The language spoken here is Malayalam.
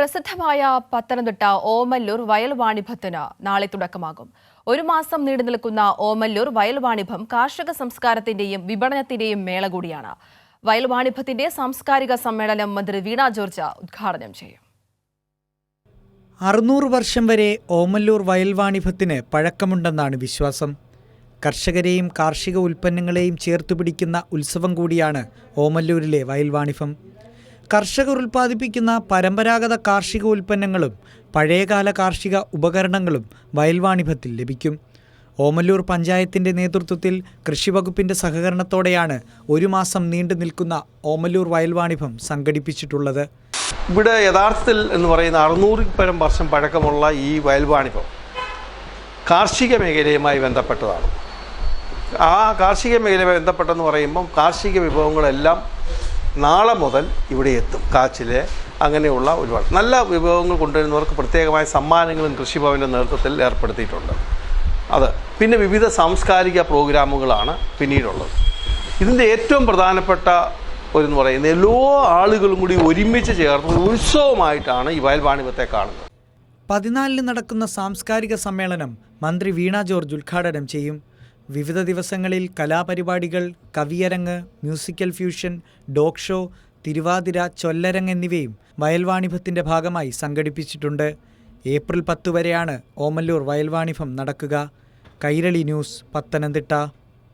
പ്രസിദ്ധമായ പത്തനംതിട്ട ഓമല്ലൂർ വയൽ വാണിഭത്തിന് നാളെ തുടക്കമാകും. ഒരു മാസം നീണ്ടു നിൽക്കുന്ന ഓമല്ലൂർ വയൽ വാണിഭം കാർഷിക സംസ്കാരത്തിന്റെയും വിപണനത്തിന്റെയും മേള കൂടിയാണ്. വയൽ വാണിഭത്തിന്റെ സാംസ്കാരിക സമ്മേളനം മന്ത്രി വീണ ജോർജ് ഉദ്ഘാടനം ചെയ്യും. 600 വർഷം വരെ ഓമല്ലൂർ വയൽ വാണിഭത്തിന് പഴക്കമുണ്ടെന്നാണ് വിശ്വാസം. കർഷകരെയും കാർഷിക ഉൽപ്പന്നങ്ങളെയും ചേർത്തുപിടിക്കുന്ന ഉത്സവം കൂടിയാണ് ഓമല്ലൂരിലെ വയൽ വാണിഭം. കർഷകർ ഉൽപ്പാദിപ്പിക്കുന്ന പരമ്പരാഗത കാർഷിക ഉൽപ്പന്നങ്ങളും പഴയകാല കാർഷിക ഉപകരണങ്ങളും വയൽ വാണിഭത്തിൽ ലഭിക്കും. ഓമല്ലൂർ പഞ്ചായത്തിൻ്റെ നേതൃത്വത്തിൽ കൃഷിവകുപ്പിൻ്റെ സഹകരണത്തോടെയാണ് ഒരു മാസം നീണ്ടു നിൽക്കുന്ന ഓമല്ലൂർ വയൽ വാണിഭം സംഘടിപ്പിച്ചിട്ടുള്ളത്. ഇവിടെ യഥാർത്ഥത്തിൽ എന്ന് പറയുന്ന 600 പരം വർഷം പഴക്കമുള്ള ഈ വയൽ വാണിഭം കാർഷിക മേഖലയുമായി ബന്ധപ്പെട്ടതാണ്. ആ കാർഷിക മേഖലയുമായി ബന്ധപ്പെട്ടെന്ന് പറയുമ്പം കാർഷിക വിഭവങ്ങളെല്ലാം നാളെ മുതൽ ഇവിടെ എത്തും. കാച്ചില് അങ്ങനെയുള്ള ഒരുപാട് നല്ല വിഭവങ്ങൾ കൊണ്ടുവരുന്നവർക്ക് പ്രത്യേകമായ സമ്മാനങ്ങളും കൃഷിഭവൻ്റെ നേതൃത്വത്തിൽ ഏർപ്പെടുത്തിയിട്ടുണ്ട്. അത് പിന്നെ വിവിധ സാംസ്കാരിക പ്രോഗ്രാമുകളാണ് പിന്നീടുള്ളത്. ഇതിൻ്റെ ഏറ്റവും പ്രധാനപ്പെട്ട എന്ന് പറയുന്നത് എല്ലാ ആളുകളും കൂടി ഒരുമിച്ച് ചേർന്ന് ഒരു ഉത്സവമായിട്ടാണ് ഈ വയൽ വാണിഭത്തെ കാണുന്നത്. 14 നടക്കുന്ന സാംസ്കാരിക സമ്മേളനം മന്ത്രി വീണ ജോർജ് ഉദ്ഘാടനം ചെയ്യും. വിവിധ ദിവസങ്ങളിൽ കലാപരിപാടികൾ, കവിയരങ്ങ്, musical fusion, dog show, Thiruvathira, ചൊല്ലരങ്ങ് എന്നിവയും വയൽ വാണിഭത്തിൻ്റെ ഭാഗമായി സംഘടിപ്പിച്ചിട്ടുണ്ട്. ഏപ്രിൽ 10 വരെയാണ് ഓമല്ലൂർ വയൽ വാണിഭം നടക്കുക. കൈരളി ന്യൂസ്, പത്തനംതിട്ട.